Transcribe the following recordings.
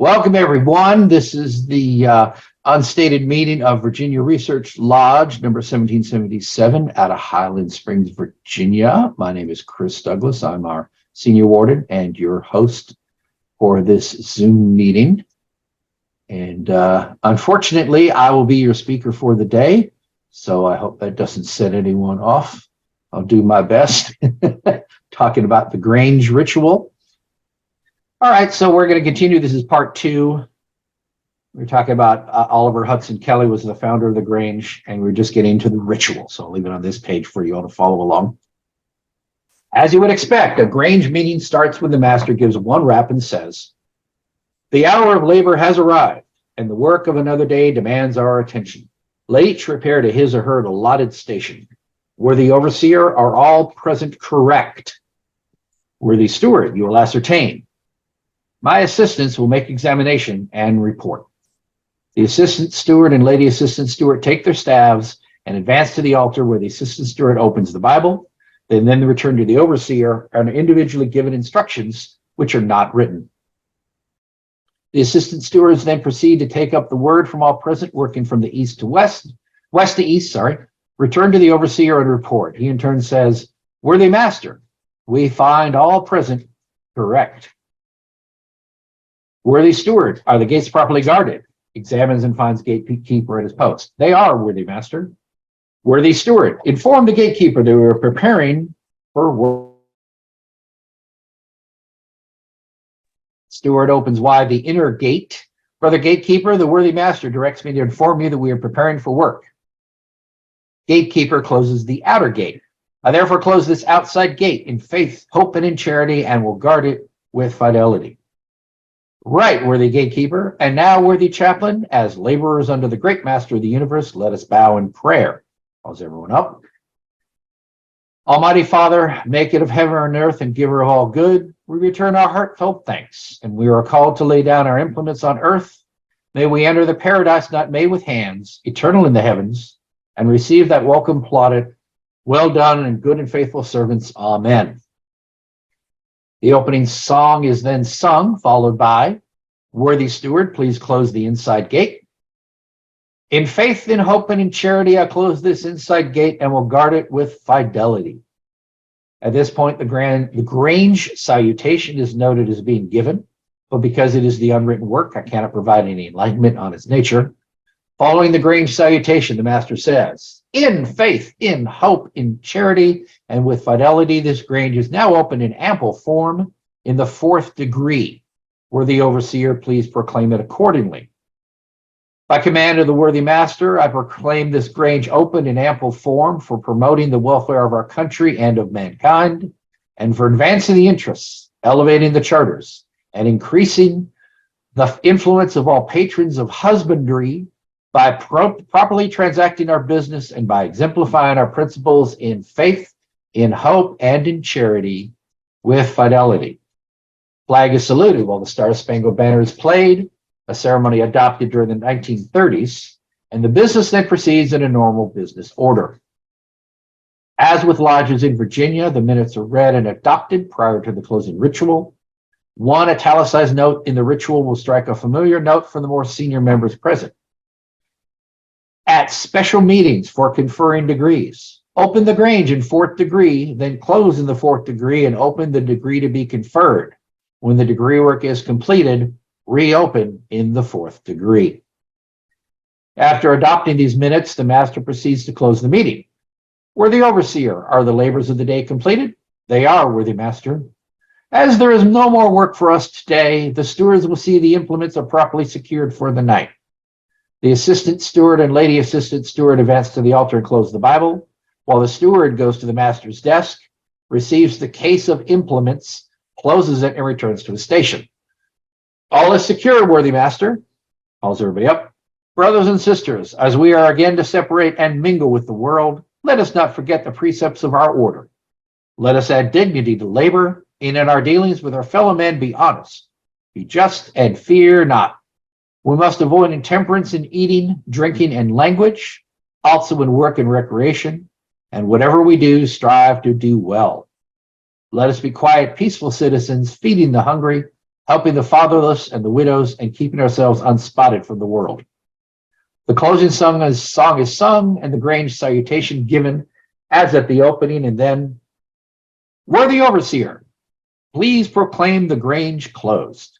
Welcome, everyone. This is the Unstated Meeting of Virginia Research Lodge, number 1777, out of Highland Springs, Virginia. My name is Chris Douglas. I'm our senior warden and your host for this Zoom meeting. And unfortunately, I will be your speaker for the day, so I hope that doesn't set anyone off. I'll do my best talking about the Grange Ritual. All right, so we're going to continue. This is part 2. We're talking about Oliver Hudson Kelley was the founder of the Grange, and we're just getting into the ritual. So I'll leave it on this page for you all to follow along. As you would expect, a Grange meeting starts when the master gives one rap and says, "The hour of labor has arrived, and the work of another day demands our attention. Let each repair to his or her allotted station. Worthy overseer, are all present correct? Worthy steward, you will ascertain. My assistants will make examination and report." The assistant steward and lady assistant steward take their staves and advance to the altar where the assistant steward opens the Bible. They then return to the overseer and are individually given instructions which are not written. The assistant stewards then proceed to take up the word from all present, working from the east to west to east, return to the overseer and report. He in turn says, "Worthy master, we find all present correct." Worthy steward, are the gates properly guarded? Examines and finds gatekeeper at his post. They are, worthy master. Worthy steward, inform the gatekeeper that we are preparing for work. Steward opens wide the inner gate. Brother gatekeeper, the worthy master directs me to inform you that we are preparing for work. Gatekeeper closes the outer gate. I therefore close this outside gate in faith, hope, and in charity, and will guard it with fidelity. Right, worthy gatekeeper, and now, worthy chaplain, as laborers under the great master of the universe, let us bow in prayer. Calls everyone up. Almighty Father, maker of heaven and earth and giver of all good, we return our heartfelt thanks, and we are called to lay down our implements on earth. May we enter the paradise not made with hands, eternal in the heavens, and receive that welcome plotted. Well done, and good and faithful servants. Amen. The opening song is then sung, followed by, "Worthy steward, please close the inside gate. In faith, in hope, and in charity, I close this inside gate and will guard it with fidelity." At this point, the Grange salutation is noted as being given, but because it is the unwritten work, I cannot provide any enlightenment on its nature. Following the Grange salutation, the master says, "In faith, in hope, in charity, and with fidelity, this Grange is now open in ample form in the 4th degree. Worthy overseer, please proclaim it accordingly." By command of the worthy master, I proclaim this Grange open in ample form for promoting the welfare of our country and of mankind, and for advancing the interests, elevating the charters, and increasing the influence of all patrons of husbandry by properly transacting our business and by exemplifying our principles in faith, in hope, and in charity with fidelity. Flag is saluted while the Star-Spangled Banner is played, a ceremony adopted during the 1930s, and the business then proceeds in a normal business order. As with lodges in Virginia, the minutes are read and adopted prior to the closing ritual. One italicized note in the ritual will strike a familiar note for the more senior members present. At special meetings for conferring degrees, open the Grange in 4th degree, then close in the 4th degree and open the degree to be conferred. When the degree work is completed, reopen in the 4th degree. After adopting these minutes, the master proceeds to close the meeting. Worthy overseer, are the labors of the day completed? They are, worthy master. As there is no more work for us today, the stewards will see the implements are properly secured for the night. The assistant steward and lady assistant steward advance to the altar and close the Bible, while the steward goes to the master's desk, receives the case of implements, closes it, and returns to his station. All is secure, worthy master. Calls everybody up. Brothers and sisters, as we are again to separate and mingle with the world, let us not forget the precepts of our order. Let us add dignity to labor, and in our dealings with our fellow men be honest, be just, and fear not. We must avoid intemperance in eating, drinking, and language, also in work and recreation, and whatever we do, strive to do well. Let us be quiet, peaceful citizens, feeding the hungry, helping the fatherless and the widows, and keeping ourselves unspotted from the world. The closing song is sung, and the Grange salutation given as at the opening, and then, "Worthy overseer, please proclaim the Grange closed.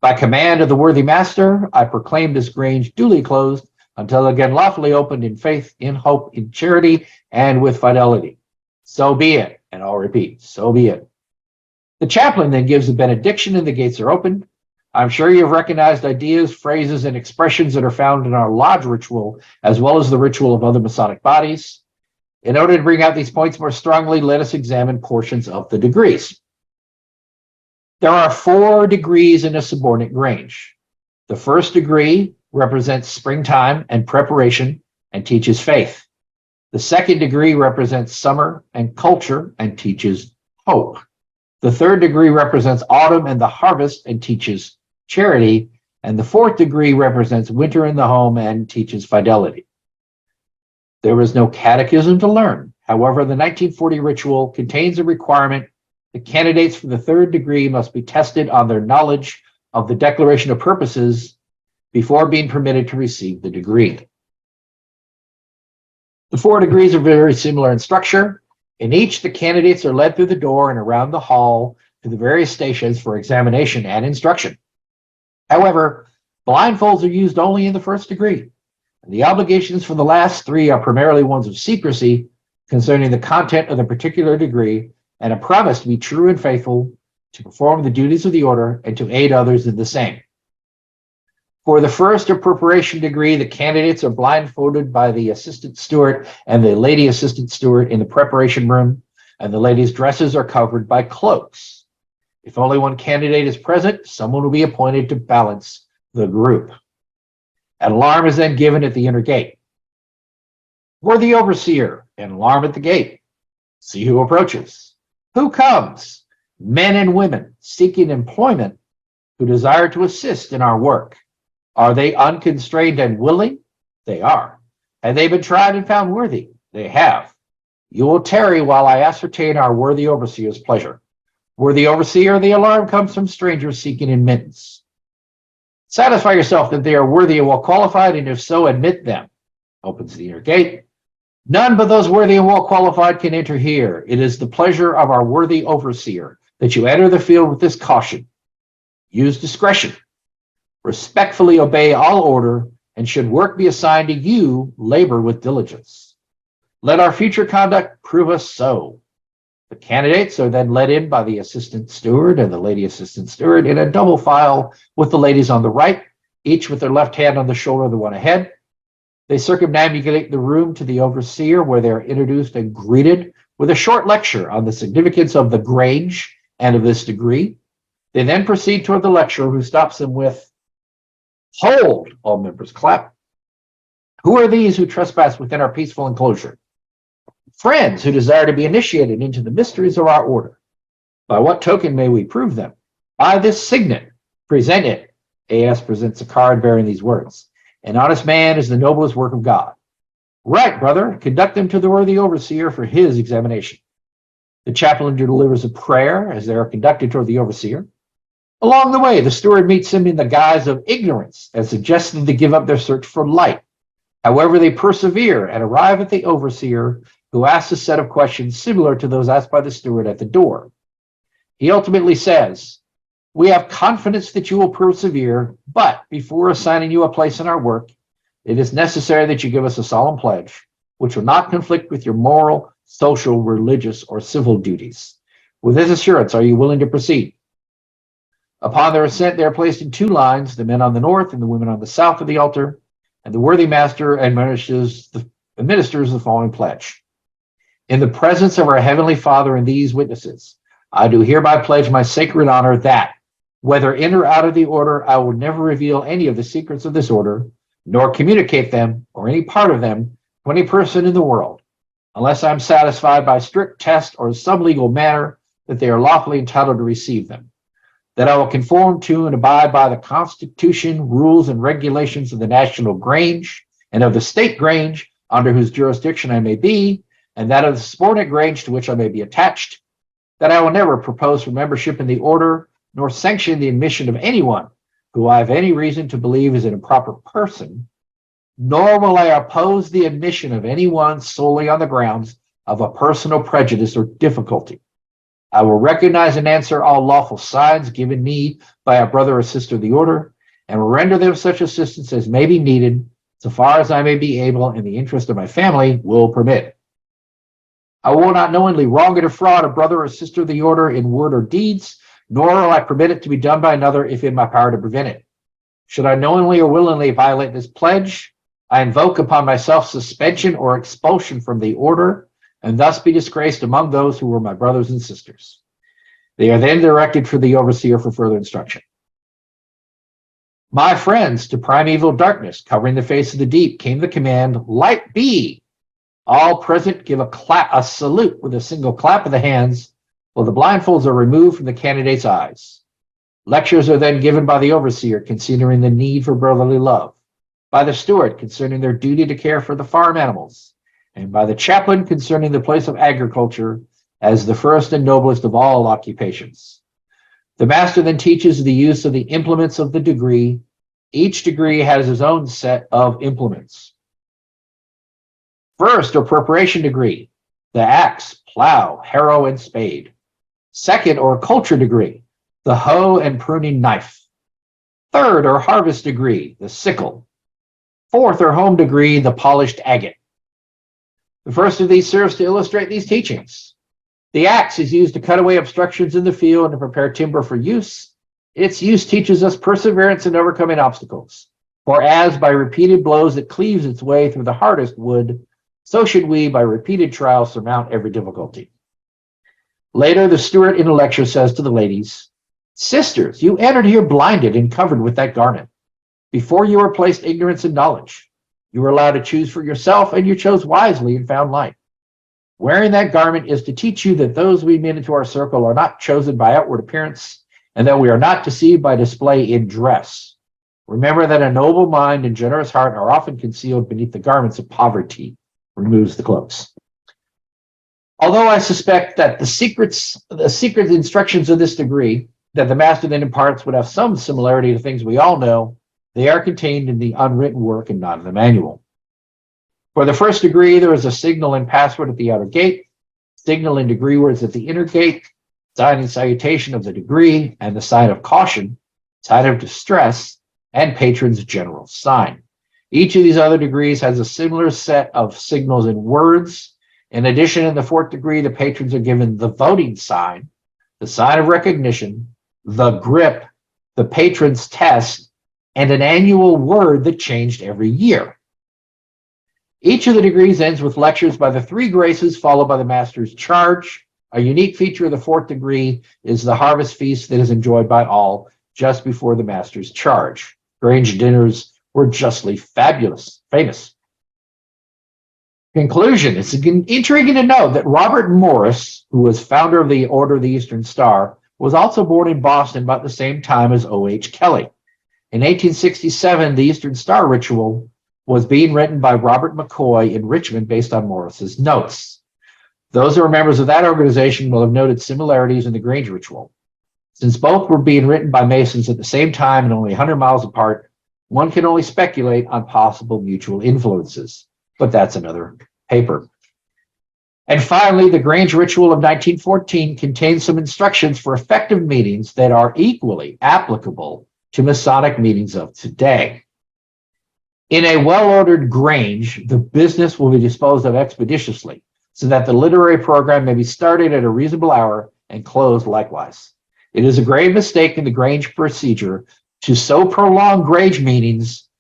By command of the worthy master, I proclaim this Grange duly closed until again lawfully opened in faith, in hope, in charity, and with fidelity. So be it." And I'll repeat, so be it. The chaplain then gives a benediction and the gates are opened. I'm sure you've recognized ideas, phrases, and expressions that are found in our lodge ritual, as well as the ritual of other Masonic bodies. In order to bring out these points more strongly, let us examine portions of the degrees. There are 4 degrees in a subordinate Grange. The first degree represents springtime and preparation and teaches faith. The second degree represents summer and culture and teaches hope. The third degree represents autumn and the harvest and teaches charity. And the fourth degree represents winter in the home and teaches fidelity. There is no catechism to learn. However, the 1940 ritual contains a requirement that candidates for the third degree must be tested on their knowledge of the Declaration of Purposes before being permitted to receive the degree. The 4 degrees are very similar in structure. In each, the candidates are led through the door and around the hall to the various stations for examination and instruction. However, blindfolds are used only in the first degree. And the obligations for the last 3 are primarily ones of secrecy concerning the content of the particular degree and a promise to be true and faithful, to perform the duties of the order, and to aid others in the same. For the first or preparation degree, the candidates are blindfolded by the assistant steward and the lady assistant steward in the preparation room, and the ladies' dresses are covered by cloaks. If only one candidate is present, someone will be appointed to balance the group. An alarm is then given at the inner gate. Worthy overseer, an alarm at the gate. See who approaches. Who comes? Men and women seeking employment who desire to assist in our work. Are they unconstrained and willing? They are. Have they been tried and found worthy? They have. You will tarry while I ascertain our worthy overseer's pleasure. Worthy overseer, the alarm comes from strangers seeking admittance. Satisfy yourself that they are worthy and well qualified, and if so, admit them. Opens the inner gate. None but those worthy and well qualified can enter here. It is the pleasure of our worthy overseer that you enter the field with this caution. Use discretion. Respectfully obey all order, and should work be assigned to you, labor with diligence. Let our future conduct prove us so. The candidates are then led in by the assistant steward and the lady assistant steward in a double file with the ladies on the right, each with their left hand on the shoulder of the one ahead. They circumnavigate the room to the overseer, where they are introduced and greeted with a short lecture on the significance of the Grange and of this degree. They then proceed toward the lecturer, who stops them with, "Hold!" All members clap. "Who are these who trespass within our peaceful enclosure?" "Friends who desire to be initiated into the mysteries of our order." "By what token may we prove them?" "By this signet." "Present it." AS presents a card bearing these words, "An honest man is the noblest work of God." "Right, brother. Conduct them to the worthy overseer for his examination." The chaplain delivers a prayer as they are conducted toward the overseer. Along the way, the steward meets them in the guise of ignorance and suggests them to give up their search for light. However, they persevere and arrive at the overseer, who asks a set of questions similar to those asked by the steward at the door. He ultimately says, "We have confidence that you will persevere, but before assigning you a place in our work, it is necessary that you give us a solemn pledge, which will not conflict with your moral, social, religious, or civil duties. With this assurance, are you willing to proceed?" Upon their ascent, they are placed in 2 lines, the men on the north and the women on the south of the altar, and the worthy master administers the following pledge. "In the presence of our Heavenly Father and these witnesses, I do hereby pledge my sacred honor that, whether in or out of the order, I will never reveal any of the secrets of this order, nor communicate them or any part of them to any person in the world, unless I am satisfied by strict test or some legal manner that they are lawfully entitled to receive them. That I will conform to and abide by the Constitution, rules, and regulations of the National Grange and of the State Grange under whose jurisdiction I may be, and that of the subordinate Grange to which I may be attached. That I will never propose for membership in the order nor sanction the admission of anyone who I have any reason to believe is an improper person, nor will I oppose the admission of anyone solely on the grounds of a personal prejudice or difficulty. I will recognize and answer all lawful signs given me by a brother or sister of the order, and will render them such assistance as may be needed, so far as I may be able and the interest of my family will permit. I will not knowingly wrong or defraud a brother or sister of the order in word or deeds, nor will I permit it to be done by another if in my power to prevent it. Should I knowingly or willingly violate this pledge, I invoke upon myself suspension or expulsion from the order, and thus be disgraced among those who were my brothers and sisters. They are then directed for the overseer for further instruction. My friends, to primeval darkness, covering the face of the deep, came the command, light be. All present give a salute with a single clap of the hands, while the blindfolds are removed from the candidate's eyes. Lectures are then given by the overseer considering the need for brotherly love, by the steward concerning their duty to care for the farm animals, and by the chaplain concerning the place of agriculture as the first and noblest of all occupations. The master then teaches the use of the implements of the degree. Each degree has its own set of implements. First, or preparation degree, the axe, plow, harrow, and spade. Second, or culture degree, the hoe and pruning knife. Third, or harvest degree, the sickle. Fourth, or home degree, the polished agate. The first of these serves to illustrate these teachings. The axe is used to cut away obstructions in the field and to prepare timber for use. Its use teaches us perseverance in overcoming obstacles. For as by repeated blows it cleaves its way through the hardest wood, so should we by repeated trials surmount every difficulty. Later, the steward in a lecture says to the ladies, sisters, you entered here blinded and covered with that garment. Before you were placed ignorance and knowledge. You were allowed to choose for yourself, and you chose wisely and found light. Wearing that garment is to teach you that those we admit into our circle are not chosen by outward appearance, and that we are not deceived by display in dress. Remember that a noble mind and generous heart are often concealed beneath the garments of poverty. Removes the cloaks. Although I suspect that the secret instructions of this degree that the master then imparts would have some similarity to things we all know, they are contained in the unwritten work and not in the manual. For the first degree, there is a signal and password at the outer gate, signal and degree words at the inner gate, sign and salutation of the degree, and the sign of caution, sign of distress, and patron's general sign. Each of these other degrees has a similar set of signals and words. In addition, in the fourth degree, the patrons are given the voting sign, the sign of recognition, the grip, the patron's test, and an annual word that changed every year. Each of the degrees ends with lectures by the three graces, followed by the master's charge. A unique feature of the fourth degree is the harvest feast that is enjoyed by all just before the master's charge. Grange dinners were justly famous. Conclusion. It's intriguing to note that Robert Morris, who was founder of the Order of the Eastern Star, was also born in Boston about the same time as O.H. Kelley. In 1867, the Eastern Star Ritual was being written by Robert McCoy in Richmond based on Morris's notes. Those who are members of that organization will have noted similarities in the Grange Ritual. Since both were being written by Masons at the same time and only 100 miles apart, one can only speculate on possible mutual influences, but that's another paper. And finally, the Grange Ritual of 1914 contains some instructions for effective meetings that are equally applicable to Masonic meetings of today. In a well-ordered Grange, the business will be disposed of expeditiously, so that the literary program may be started at a reasonable hour and closed likewise. It is a grave mistake in the Grange procedure to so prolong Grange meetings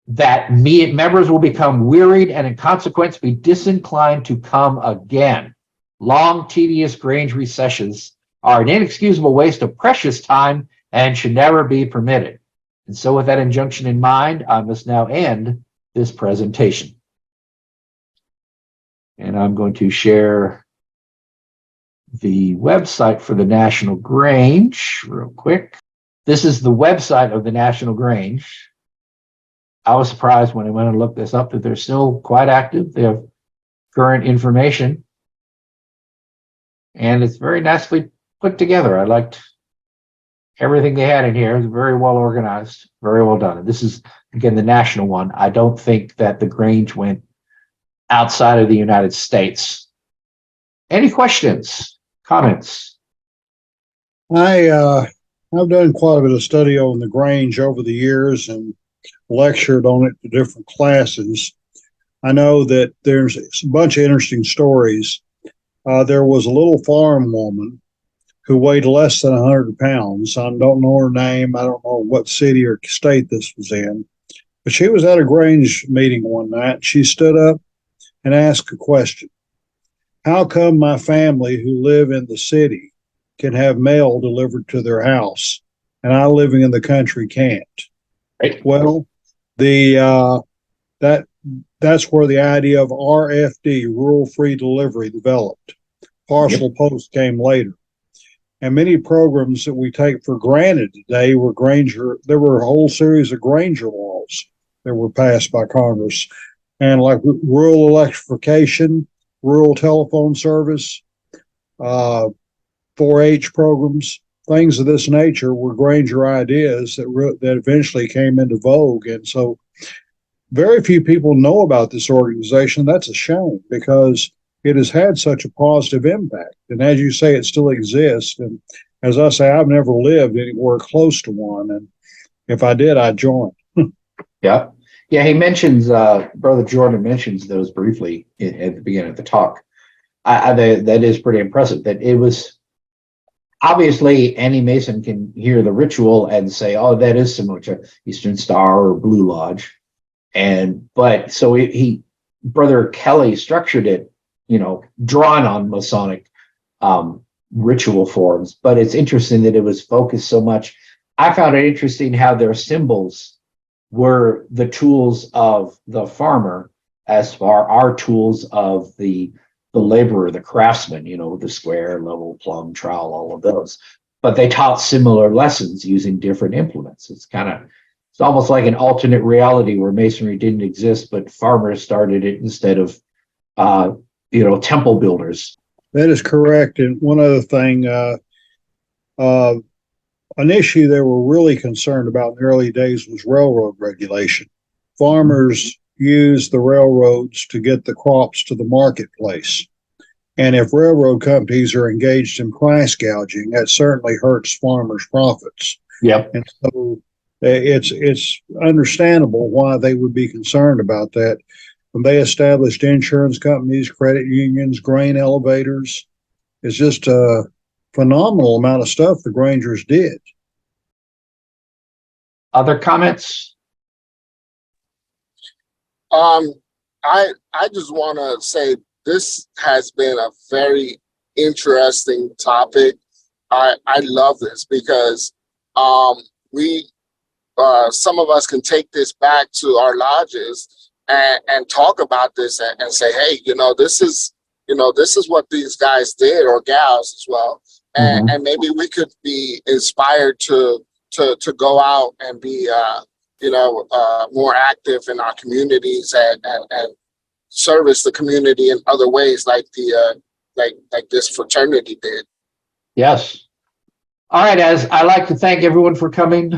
that members will become wearied and in consequence be disinclined to come again. Long, tedious Grange recessions are an inexcusable waste of precious time and should never be permitted. And so with that injunction in mind, I must now end this presentation. And I'm going to share the website for the National Grange real quick. This is the website of the National Grange. I was surprised when I went and looked this up that they're still quite active. They have current information. And it's very nicely put together. I liked everything they had in here is very well organized, very well done. And this is, again, the national one. I don't think that the Grange went outside of the United States. Any questions, comments? I've done quite a bit of study on the Grange over the years and lectured on it to different classes. I know that there's a bunch of interesting stories. There was a little farm woman who weighed less than 100 pounds. I don't know her name. I don't know what city or state this was in. But she was at a Grange meeting one night. She stood up and asked a question. How come my family who live in the city can have mail delivered to their house and I living in the country can't? Right. Well, that's where the idea of RFD, rural free delivery, developed. Parcel post came later. And many programs that we take for granted today were there were a whole series of Granger laws that were passed by Congress. And like rural electrification, rural telephone service, 4-H programs, things of this nature were Granger ideas that eventually came into vogue. And so very few people know about this organization. That's a shame because it has had such a positive impact. And as you say, it still exists. And as I say, I've never lived anywhere close to one. And if I did, I'd join. Yeah. Yeah, he mentions, Brother Jordan mentions those briefly at the beginning of the talk. That is pretty impressive. That it was, obviously, any Mason can hear the ritual and say, oh, that is similar to Eastern Star or Blue Lodge. But so Brother Kelley structured it, drawn on Masonic ritual forms. But it's interesting that it was focused so much. I found it interesting how their symbols were the tools of the farmer as far our tools of the laborer, the craftsman, the square, level, plumb, trowel, all of those. But they taught similar lessons using different implements. It's almost like an alternate reality where masonry didn't exist, but farmers started it instead of, temple builders. That is correct. And one other thing, an issue they were really concerned about in the early days was railroad regulation. Farmers use the railroads to get the crops to the marketplace. And if railroad companies are engaged in price gouging, that certainly hurts farmers' profits. Yep. And so it's understandable why they would be concerned about that. When they established insurance companies, credit unions, grain elevators, it's just a phenomenal amount of stuff the Grangers did. Other comments? I just want to say this has been a very interesting topic. I love this because some of us can take this back to our lodges and talk about this and say, hey, this is what these guys did, or gals as well. And maybe we could be inspired to go out and be, more active in our communities and service the community in other ways, like this fraternity did. Yes. All right, as I like to thank everyone for coming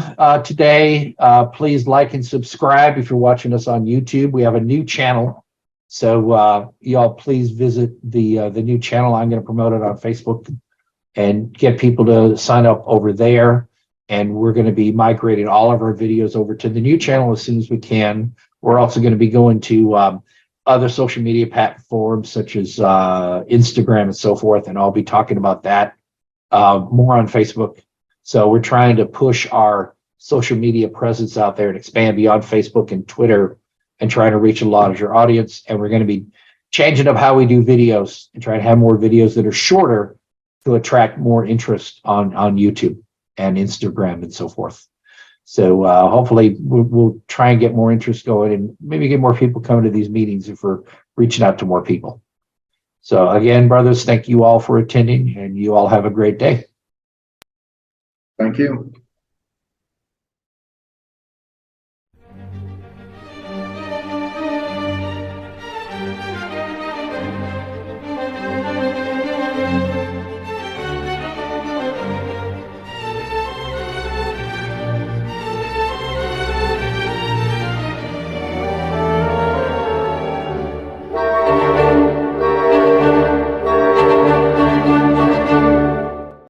today. Please like and subscribe if you're watching us on YouTube. We have a new channel, so y'all please visit the new channel. I'm going to promote it on Facebook and get people to sign up over there. And we're going to be migrating all of our videos over to the new channel as soon as we can. We're also going to be going to other social media platforms such as Instagram and so forth, and I'll be talking about that more on Facebook. So we're trying to push our social media presence out there and expand beyond Facebook and Twitter and trying to reach a larger audience. And we're going to be changing up how we do videos and try to have more videos that are shorter to attract more interest on YouTube and Instagram and so forth. So hopefully we'll try and get more interest going and maybe get more people coming to these meetings if we're reaching out to more people. So again, brothers, thank you all for attending, and you all have a great day. Thank you.